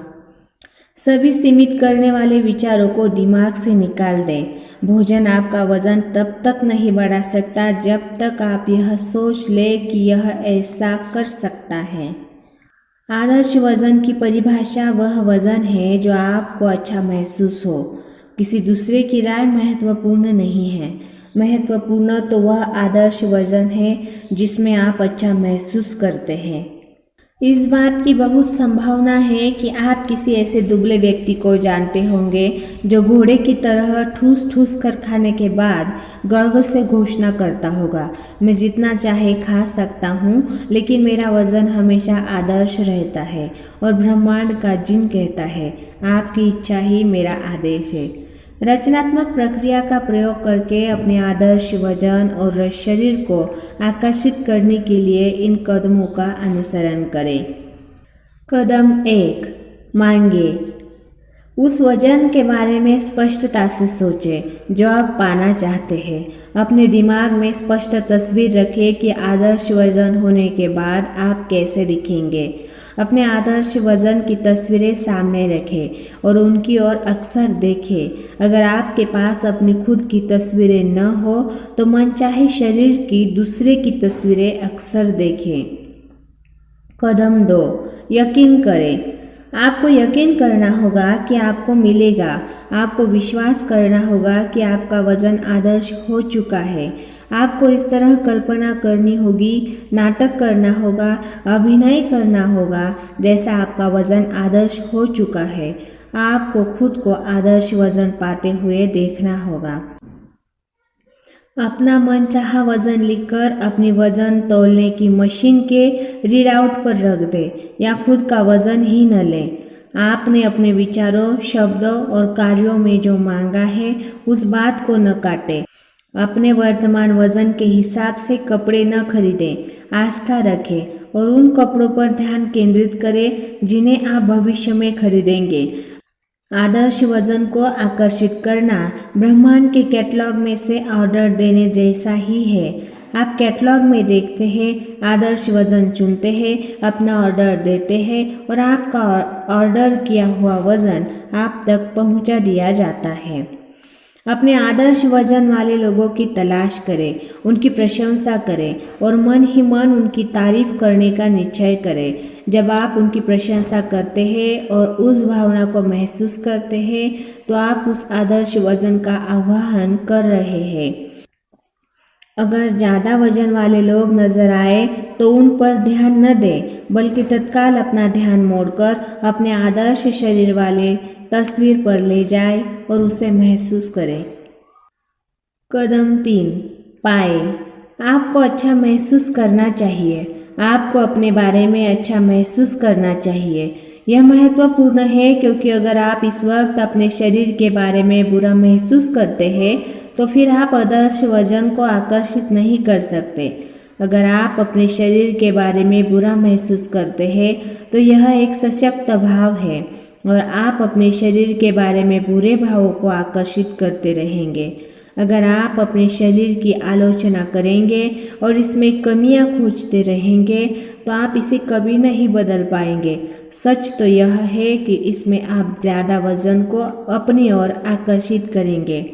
सभी सीमित करने वाले विचारों को दिमाग से निकाल दें। भोजन आपका वज़न तब तक नहीं बढ़ा सकता जब तक आप यह सोच लें कि यह ऐसा कर सकता है। आदर्श वज़न की परिभाषा वह वज़न है जो आपको अच्छा महसूस हो। किसी दूसरे की राय महत्वपूर्ण नहीं है। महत्वपूर्ण तो वह आदर्श वज़न है जिसमें आप अच्छा महसूस करते हैं। इस बात की बहुत संभावना है कि आप किसी ऐसे दुबले व्यक्ति को जानते होंगे जो घोड़े की तरह ठूस ठूस कर खाने के बाद गर्व से घोषणा करता होगा, मैं जितना चाहे खा सकता हूँ, लेकिन मेरा वज़न हमेशा आदर्श रहता है। और ब्रह्मांड का जिन कहता है, आपकी इच्छा ही मेरा आदेश है। रचनात्मक प्रक्रिया का प्रयोग करके अपने आदर्श वजन और शरीर को आकर्षित करने के लिए इन कदमों का अनुसरण करें। कदम 1, मांगे। उस वजन के बारे में स्पष्टता से सोचें जो आप पाना चाहते हैं। अपने दिमाग में स्पष्ट तस्वीर रखें कि आदर्श वजन होने के बाद आप कैसे दिखेंगे। अपने आदर्श वजन की तस्वीरें सामने रखें और उनकी ओर अक्सर देखें। अगर आपके पास अपनी खुद की तस्वीरें न हो तो मनचाहे शरीर की दूसरे की तस्वीरें अक्सर देखें। कदम 2, यकीन करें। आपको यकीन करना होगा कि आपको मिलेगा। आपको विश्वास करना होगा कि आपका वजन आदर्श हो चुका है। आपको इस तरह कल्पना करनी होगी, नाटक करना होगा, अभिनय करना होगा जैसा आपका वजन आदर्श हो चुका है। आपको खुद को आदर्श वजन पाते हुए देखना होगा। अपना मनचाहा वजन लिखकर अपनी वजन तौलने की मशीन के रीडआउट पर रख दें या खुद का वजन ही न लें। आपने अपने विचारों, शब्दों और कार्यों में जो मांगा है उस बात को न काटें। अपने वर्तमान वजन के हिसाब से कपड़े न खरीदें। आस्था रखें और उन कपड़ों पर ध्यान केंद्रित करें जिन्हें आप भविष्य में खरीदेंगे। आदर्श वजन को आकर्षित करना ब्रह्मांड के कैटलॉग में से ऑर्डर देने जैसा ही है। आप कैटलॉग में देखते हैं, आदर्श वजन चुनते हैं, अपना ऑर्डर देते हैं और आपका ऑर्डर किया हुआ वजन आप तक पहुंचा दिया जाता है। अपने आदर्श वजन वाले लोगों की तलाश करें, उनकी प्रशंसा करें और मन ही मन उनकी तारीफ करने का निश्चय करें। जब आप उनकी प्रशंसा करते हैं और उस भावना को महसूस करते हैं तो आप उस आदर्श वजन का आह्वान कर रहे हैं। अगर ज़्यादा वजन वाले लोग नजर आए तो उन पर ध्यान न दें, बल्कि तत्काल अपना ध्यान मोड़कर अपने आदर्श शरीर वाले तस्वीर पर ले जाए और उसे महसूस करें। कदम 3, पाए। आपको अच्छा महसूस करना चाहिए। आपको अपने बारे में अच्छा महसूस करना चाहिए। यह महत्वपूर्ण है क्योंकि अगर आप इस वक्त अपने शरीर के बारे में बुरा महसूस करते हैं तो फिर आप आदर्श वजन को आकर्षित नहीं कर सकते। अगर आप अपने शरीर के बारे में बुरा महसूस करते हैं तो यह एक सशक्त भाव है और आप अपने शरीर के बारे में बुरे भावों को आकर्षित करते रहेंगे। अगर आप अपने शरीर की आलोचना करेंगे और इसमें कमियां खोजते रहेंगे तो आप इसे कभी नहीं बदल पाएंगे। सच तो यह है कि इसमें आप ज़्यादा वजन को अपनी ओर आकर्षित करेंगे।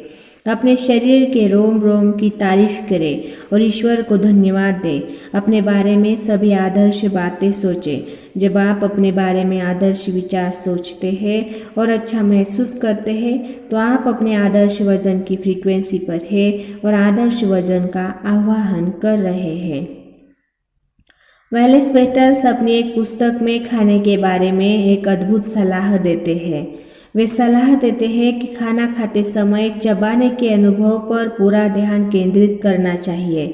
अपने शरीर के रोम रोम की तारीफ करें और ईश्वर को धन्यवाद दें। अपने बारे में सभी आदर्श बातें सोचें। जब आप अपने बारे में आदर्श विचार सोचते हैं और अच्छा महसूस करते हैं तो आप अपने आदर्श वजन की फ्रीक्वेंसी पर हैं और आदर्श वजन का आह्वान कर रहे हैं। वेलेस पेटल्स अपनी एक पुस्तक में खाने के बारे में एक अद्भुत सलाह देते हैं। वे सलाह देते हैं कि खाना खाते समय चबाने के अनुभव पर पूरा ध्यान केंद्रित करना चाहिए।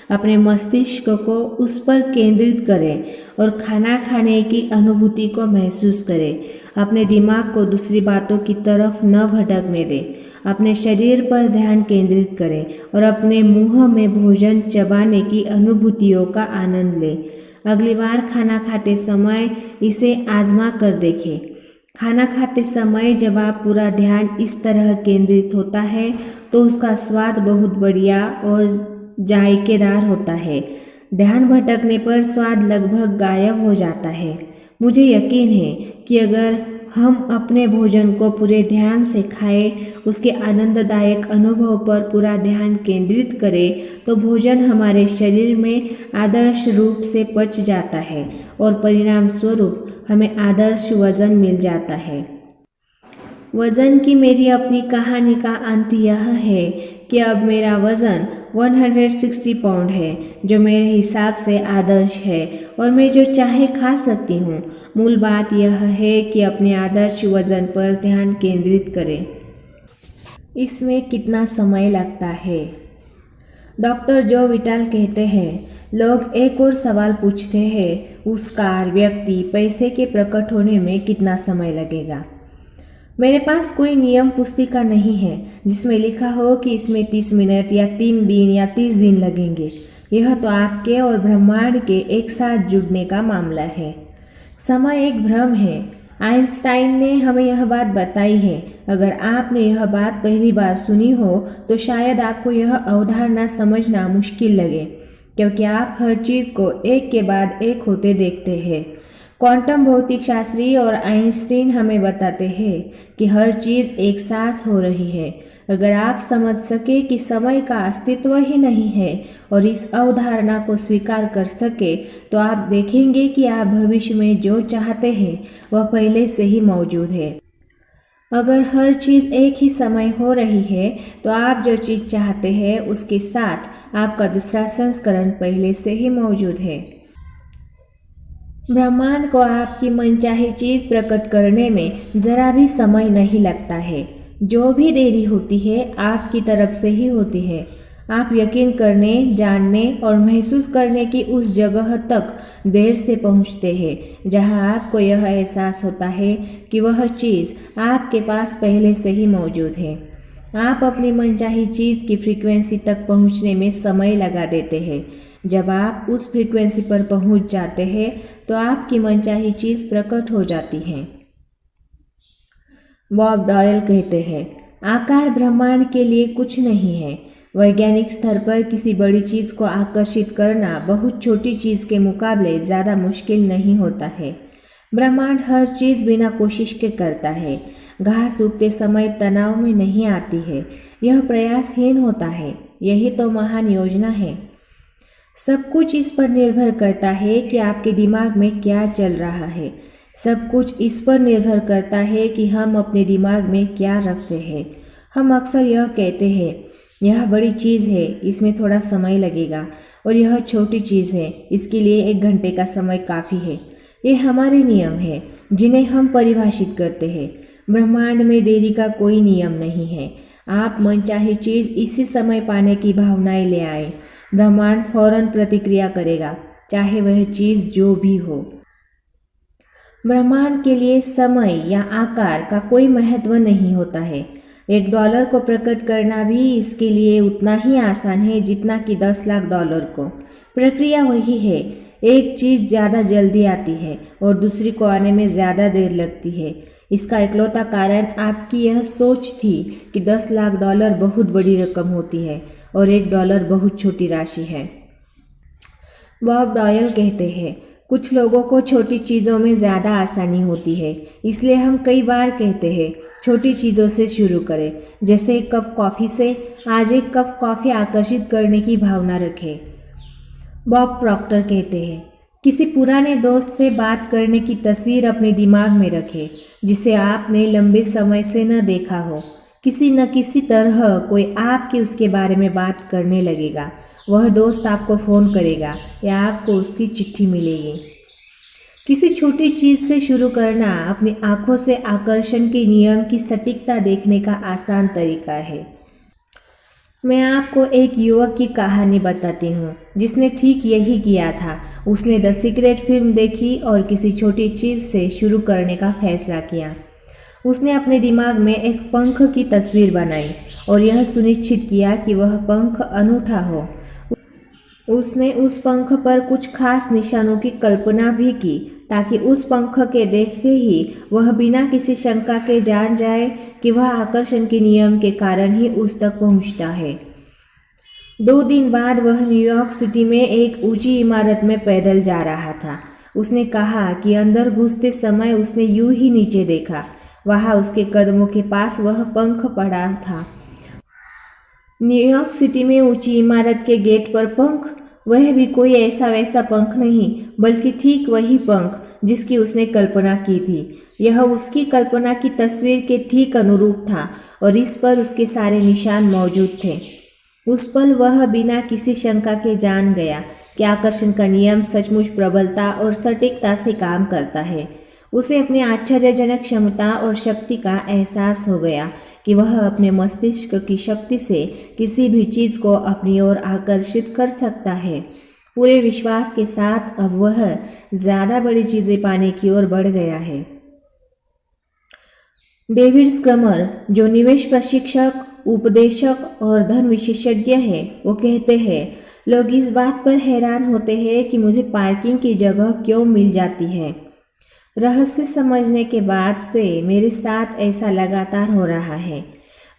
अपने मस्तिष्क को उस पर केंद्रित करें और खाना खाने की अनुभूति को महसूस करें। अपने दिमाग को दूसरी बातों की तरफ न भटकने दें। अपने शरीर पर ध्यान केंद्रित करें और अपने मुंह में भोजन चबाने की अनुभूतियों का आनंद लें। अगली बार खाना खाते समय इसे आजमा कर देखें। खाना खाते समय जब आप पूरा ध्यान इस तरह केंद्रित होता है तो उसका स्वाद बहुत बढ़िया और जायकेदार होता है। ध्यान भटकने पर स्वाद लगभग गायब हो जाता है। मुझे यकीन है कि अगर हम अपने भोजन को पूरे ध्यान से खाएं, उसके आनंददायक अनुभव पर पूरा ध्यान केंद्रित करें तो भोजन हमारे शरीर में आदर्श रूप से पच जाता है और परिणाम स्वरूप हमें आदर्श वजन मिल जाता है। वजन की मेरी अपनी कहानी का अंत यह है कि अब मेरा वजन 160 पाउंड है, जो मेरे हिसाब से आदर्श है और मैं जो चाहे खा सकती हूँ। मूल बात यह है कि अपने आदर्श वजन पर ध्यान केंद्रित करें। इसमें कितना समय लगता है? डॉक्टर जो विटाल कहते हैं, लोग एक और सवाल पूछते हैं, उस कार, व्यक्ति, पैसे के प्रकट होने में कितना समय लगेगा? मेरे पास कोई नियम पुस्तिका नहीं है जिसमें लिखा हो कि इसमें 30 मिनट या 3 दिन या 30 दिन लगेंगे। यह तो आपके और ब्रह्मांड के एक साथ जुड़ने का मामला है। समय एक भ्रम है। आइंस्टाइन ने हमें यह बात बताई है। अगर आपने यह बात पहली बार सुनी हो तो शायद आपको यह अवधारणा समझना मुश्किल लगे, क्योंकि आप हर चीज़ को एक के बाद एक होते देखते हैं। क्वांटम भौतिक शास्त्री और आइंस्टीन हमें बताते हैं कि हर चीज़ एक साथ हो रही है। अगर आप समझ सके कि समय का अस्तित्व ही नहीं है और इस अवधारणा को स्वीकार कर सके तो आप देखेंगे कि आप भविष्य में जो चाहते हैं वह पहले से ही मौजूद है। अगर हर चीज़ एक ही समय हो रही है तो आप जो चीज़ चाहते हैं उसके साथ आपका दूसरा संस्करण पहले से ही मौजूद है। ब्रह्मांड को आपकी मनचाही चीज़ प्रकट करने में ज़रा भी समय नहीं लगता है। जो भी देरी होती है आपकी तरफ से ही होती है। आप यकीन करने, जानने और महसूस करने की उस जगह तक देर से पहुंचते हैं जहां आपको यह एहसास होता है कि वह चीज़ आपके पास पहले से ही मौजूद है। आप अपनी मनचाही चीज़ की फ्रीक्वेंसी तक पहुंचने में समय लगा देते हैं। जब आप उस फ्रीक्वेंसी पर पहुंच जाते हैं तो आपकी मनचाही चीज़ प्रकट हो जाती है। बॉब डॉयल कहते हैं, आकार ब्रह्मांड के लिए कुछ नहीं है। वैज्ञानिक स्तर पर किसी बड़ी चीज़ को आकर्षित करना बहुत छोटी चीज़ के मुकाबले ज़्यादा मुश्किल नहीं होता है। ब्रह्मांड हर चीज़ बिना कोशिश के करता है। घास उगते समय तनाव में नहीं आती है, यह प्रयासहीन होता है। यही तो महान योजना है। सब कुछ इस पर निर्भर करता है कि आपके दिमाग में क्या चल रहा है। सब कुछ इस पर निर्भर करता है कि हम अपने दिमाग में क्या रखते हैं। हम अक्सर यह कहते हैं, यह बड़ी चीज़ है, इसमें थोड़ा समय लगेगा, और यह छोटी चीज़ है, इसके लिए 1 घंटे का समय काफ़ी है। ये हमारे नियम हैं जिन्हें हम परिभाषित करते हैं। ब्रह्मांड में देरी का कोई नियम नहीं है। आप मनचाही चीज़ इसी समय पाने की भावनाएं ले आए, ब्रह्मांड फौरन प्रतिक्रिया करेगा, चाहे वह चीज़ जो भी हो। ब्रह्मांड के लिए समय या आकार का कोई महत्व नहीं होता है। $1 को प्रकट करना भी इसके लिए उतना ही आसान है जितना कि 10 लाख डॉलर को। प्रक्रिया वही है। एक चीज़ ज़्यादा जल्दी आती है और दूसरी को आने में ज़्यादा देर लगती है। इसका इकलौता कारण आपकी यह सोच थी कि 10 लाख डॉलर बहुत बड़ी रकम होती है और $1 बहुत छोटी राशि है। बॉब डॉयल कहते हैं, कुछ लोगों को छोटी चीज़ों में ज़्यादा आसानी होती है, इसलिए हम कई बार कहते हैं छोटी चीज़ों से शुरू करें। जैसे एक कप कॉफ़ी से। आज एक कप कॉफ़ी आकर्षित करने की भावना रखें। बॉब प्रॉक्टर कहते हैं, किसी पुराने दोस्त से बात करने की तस्वीर अपने दिमाग में रखें जिसे आपने लंबे समय से न देखा हो। किसी न किसी तरह कोई आपके उसके बारे में बात करने लगेगा। वह दोस्त आपको फ़ोन करेगा या आपको उसकी चिट्ठी मिलेगी। किसी छोटी चीज़ से शुरू करना अपनी आंखों से आकर्षण के नियम की सटीकता देखने का आसान तरीका है। मैं आपको एक युवक की कहानी बताती हूँ जिसने ठीक यही किया था। उसने द सीक्रेट फिल्म देखी और किसी छोटी चीज़ से शुरू करने का फैसला किया। उसने अपने दिमाग में एक पंख की तस्वीर बनाई और यह सुनिश्चित किया कि वह पंख अनूठा हो। उसने उस पंख पर कुछ खास निशानों की कल्पना भी की ताकि उस पंख के देखते ही वह बिना किसी शंका के जान जाए कि वह आकर्षण के नियम के कारण ही उस तक पहुंचता है। 2 दिन बाद वह न्यूयॉर्क सिटी में एक ऊंची इमारत में पैदल जा रहा था। उसने कहा कि अंदर घुसते समय उसने यूं ही नीचे देखा। वहां उसके कदमों के पास वह पंख पड़ा था। न्यूयॉर्क सिटी में ऊंची इमारत के गेट पर पंख, वह भी कोई ऐसा वैसा पंख नहीं, बल्कि ठीक वही पंख जिसकी उसने कल्पना की थी। यह उसकी कल्पना की तस्वीर के ठीक अनुरूप था और इस पर उसके सारे निशान मौजूद थे। उस पल वह बिना किसी शंका के जान गया कि आकर्षण का नियम सचमुच प्रबलता और सटीकता से काम करता है। उसे अपनी आश्चर्यजनक क्षमता और शक्ति का एहसास हो गया कि वह अपने मस्तिष्क की शक्ति से किसी भी चीज़ को अपनी ओर आकर्षित कर सकता है। पूरे विश्वास के साथ अब वह ज़्यादा बड़ी चीज़ें पाने की ओर बढ़ गया है। डेविड स्क्रमर, जो निवेश प्रशिक्षक, उपदेशक और धन विशेषज्ञ है, वो कहते हैं, लोग इस बात पर हैरान होते हैं कि मुझे पार्किंग की जगह क्यों मिल जाती है। रहस्य समझने के बाद से मेरे साथ ऐसा लगातार हो रहा है।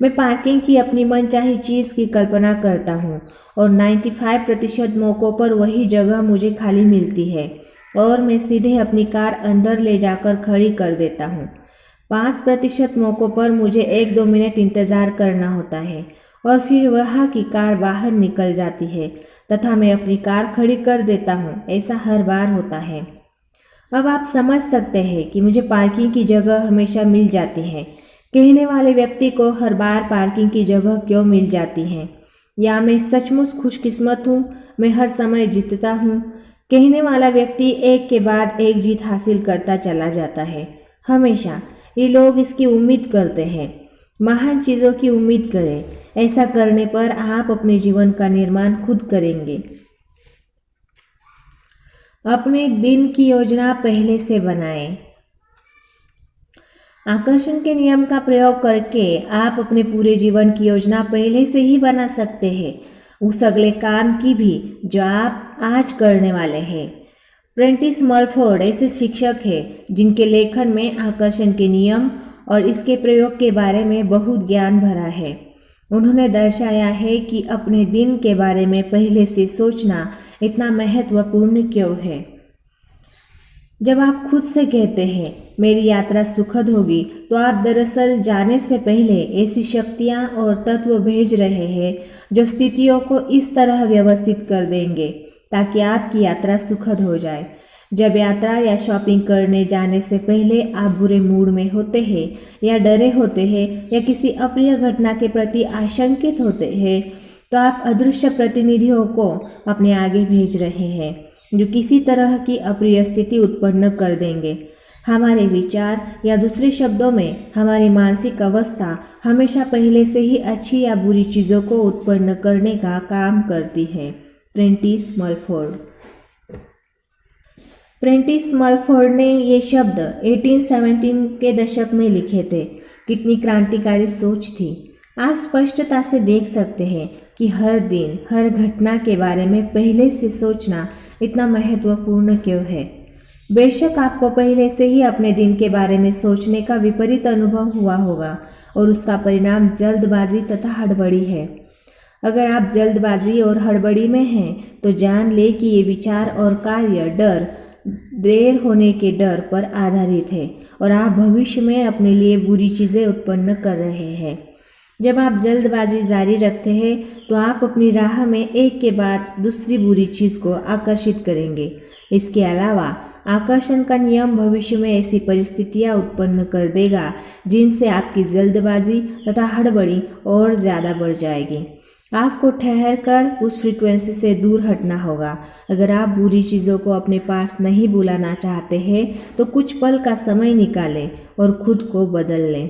मैं पार्किंग की अपनी मनचाही चीज़ की कल्पना करता हूँ और 95% मौक़ों पर वही जगह मुझे खाली मिलती है और मैं सीधे अपनी कार अंदर ले जाकर खड़ी कर देता हूँ। 5% मौक़ों पर मुझे 1-2 मिनट इंतज़ार करना होता है और फिर वहाँ की कार बाहर निकल जाती है तथा मैं अपनी कार खड़ी कर देता हूँ। ऐसा हर बार होता है। अब आप समझ सकते हैं कि मुझे पार्किंग की जगह हमेशा मिल जाती है। कहने वाले व्यक्ति को हर बार पार्किंग की जगह क्यों मिल जाती है? या मैं सचमुच खुशकिस्मत हूँ, मैं हर समय जीतता हूँ? कहने वाला व्यक्ति एक के बाद एक जीत हासिल करता चला जाता है। हमेशा ये लोग इसकी उम्मीद करते हैं। महान चीज़ों की उम्मीद करें। ऐसा करने पर आप अपने जीवन का निर्माण खुद करेंगे। अपने दिन की योजना पहले से बनाएं। आकर्षण के नियम का प्रयोग करके आप अपने पूरे जीवन की योजना पहले से ही बना सकते हैं, उस अगले काम की भी जो आप आज करने वाले हैं। प्रेंटिस मलफोर्ड ऐसे शिक्षक हैं जिनके लेखन में आकर्षण के नियम और इसके प्रयोग के बारे में बहुत ज्ञान भरा है। उन्होंने दर्शाया है कि अपने दिन के बारे में पहले से सोचना इतना महत्वपूर्ण क्यों है। जब आप खुद से कहते हैं मेरी यात्रा सुखद होगी, तो आप दरअसल जाने से पहले ऐसी शक्तियाँ और तत्व भेज रहे हैं जो स्थितियों को इस तरह व्यवस्थित कर देंगे ताकि आपकी यात्रा सुखद हो जाए। जब यात्रा या शॉपिंग करने जाने से पहले आप बुरे मूड में होते हैं या डरे होते हैं या किसी अप्रिय घटना के प्रति आशंकित होते हैं, तो आप अदृश्य प्रतिनिधियों को अपने आगे भेज रहे हैं जो किसी तरह की अप्रिय स्थिति उत्पन्न कर देंगे। हमारे विचार या दूसरे शब्दों में हमारी मानसिक अवस्था हमेशा पहले से ही अच्छी या बुरी चीज़ों को उत्पन्न करने का काम करती है। Prentiss Mulford. प्रेंटिस मलफोर्ड ने ये शब्द 1817 के दशक में लिखे थे। कितनी क्रांतिकारी सोच थी। आप स्पष्टता से देख सकते हैं कि हर दिन हर घटना के बारे में पहले से सोचना इतना महत्वपूर्ण क्यों है। बेशक आपको पहले से ही अपने दिन के बारे में सोचने का विपरीत अनुभव हुआ होगा और उसका परिणाम जल्दबाजी तथा हड़बड़ी है। अगर आप जल्दबाजी और हड़बड़ी में हैं तो जान ले कि ये विचार और कार्य देर होने के डर पर आधारित है और आप भविष्य में अपने लिए बुरी चीज़ें उत्पन्न कर रहे हैं। जब आप जल्दबाजी जारी रखते हैं तो आप अपनी राह में एक के बाद दूसरी बुरी चीज़ को आकर्षित करेंगे। इसके अलावा आकर्षण का नियम भविष्य में ऐसी परिस्थितियां उत्पन्न कर देगा जिनसे आपकी जल्दबाजी तथा हड़बड़ी और ज़्यादा बढ़ जाएगी। आपको ठहर कर उस फ्रीक्वेंसी से दूर हटना होगा। अगर आप बुरी चीज़ों को अपने पास नहीं बुलाना चाहते हैं तो कुछ पल का समय निकालें और खुद को बदल लें।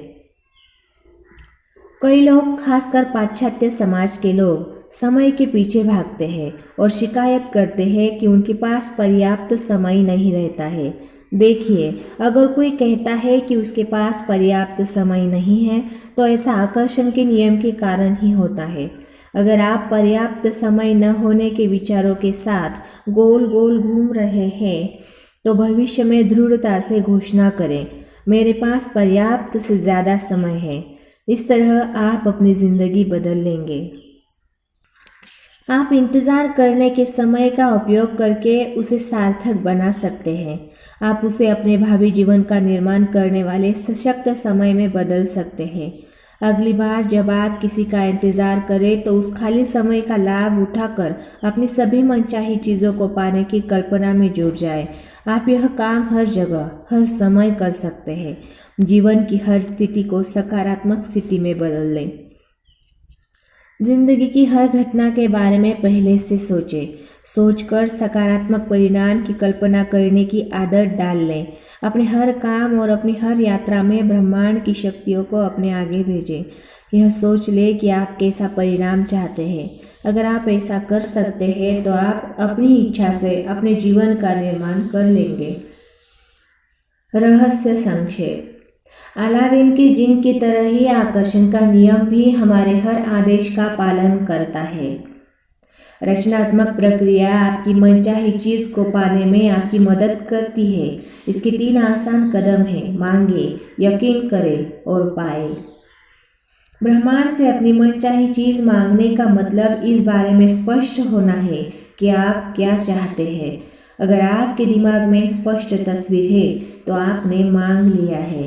कई लोग, खासकर पाश्चात्य समाज के लोग, समय के पीछे भागते हैं और शिकायत करते हैं कि उनके पास पर्याप्त समय नहीं रहता है। देखिए, अगर कोई कहता है कि उसके पास पर्याप्त समय नहीं है तो ऐसा आकर्षण के नियम के कारण ही होता है। अगर आप पर्याप्त समय न होने के विचारों के साथ गोल गोल घूम रहे हैं तो भविष्य में दृढ़ता से घोषणा करें, मेरे पास पर्याप्त से ज़्यादा समय है। इस तरह आप अपनी ज़िंदगी बदल लेंगे। आप इंतज़ार करने के समय का उपयोग करके उसे सार्थक बना सकते हैं। आप उसे अपने भावी जीवन का निर्माण करने वाले सशक्त समय में बदल सकते हैं। अगली बार जब आप किसी का इंतज़ार करें तो उस खाली समय का लाभ उठाकर अपनी सभी मनचाही चीज़ों को पाने की कल्पना में जुट जाए। आप यह काम हर जगह हर समय कर सकते हैं। जीवन की हर स्थिति को सकारात्मक स्थिति में बदल लें। जिंदगी की हर घटना के बारे में पहले से सोचें। सोचकर सकारात्मक परिणाम की कल्पना करने की आदत डाल लें। अपने हर काम और अपनी हर यात्रा में ब्रह्मांड की शक्तियों को अपने आगे भेजें। यह सोच लें कि आप कैसा परिणाम चाहते हैं। अगर आप ऐसा कर सकते हैं तो आप अपनी इच्छा से अपने जीवन का निर्माण कर लेंगे। रहस्य संक्षेप। अलादीन के जिन की तरह ही आकर्षण का नियम भी हमारे हर आदेश का पालन करता है। रचनात्मक प्रक्रिया आपकी मनचाही चीज को पाने में आपकी मदद करती है। इसके 3 आसान कदम हैं: मांगे, यकीन करें और पाए। ब्रह्मांड से अपनी मनचाही चीज मांगने का मतलब इस बारे में स्पष्ट होना है कि आप क्या चाहते हैं। अगर आपके दिमाग में स्पष्ट तस्वीर है तो आपने मांग लिया है।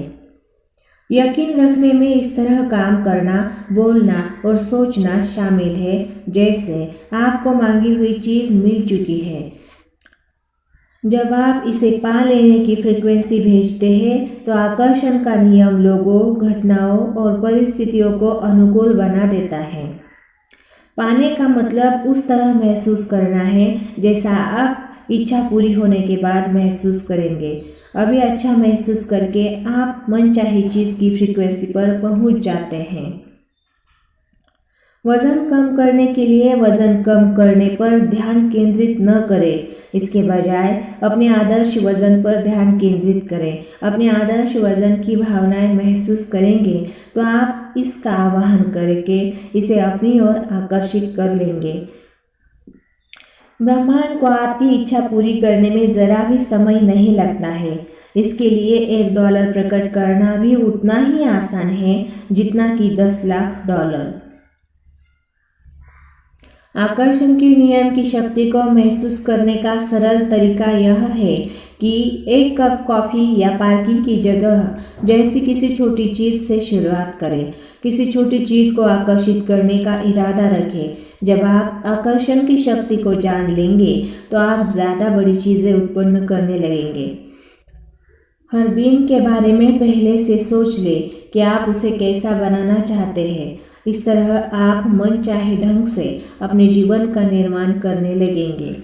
यकीन रखने में इस तरह काम करना, बोलना और सोचना शामिल है जैसे आपको मांगी हुई चीज मिल चुकी है। जब आप इसे पा लेने की फ्रीक्वेंसी भेजते हैं तो आकर्षण का नियम लोगों, घटनाओं और परिस्थितियों को अनुकूल बना देता है। पाने का मतलब उस तरह महसूस करना है जैसा आप इच्छा पूरी होने के बाद महसूस करेंगे। अभी अच्छा महसूस करके आप मनचाही चीज की फ्रीक्वेंसी पर पहुंच जाते हैं। वजन कम करने के लिए वजन कम करने पर ध्यान केंद्रित न करें। इसके बजाय अपने आदर्श वजन पर ध्यान केंद्रित करें। अपने आदर्श वजन की भावनाएं महसूस करेंगे तो आप इसका आवाहन करके इसे अपनी ओर आकर्षित कर लेंगे। ब्रह्मांड को आपकी इच्छा पूरी करने में जरा भी समय नहीं लगता है। इसके लिए $1 प्रकट करना भी उतना ही आसान है जितना कि 10 लाख डॉलर। आकर्षण के नियम की शक्ति को महसूस करने का सरल तरीका यह है कि एक कप कॉफ़ी या पार्किंग की जगह जैसी किसी छोटी चीज़ से शुरुआत करें। किसी छोटी चीज़ को आकर्षित करने का इरादा रखें। जब आप आकर्षण की शक्ति को जान लेंगे तो आप ज़्यादा बड़ी चीज़ें उत्पन्न करने लगेंगे। हर दिन के बारे में पहले से सोच लें कि आप उसे कैसा बनाना चाहते हैं। इस तरह आप मनचाहे ढंग से अपने जीवन का निर्माण करने लगेंगे।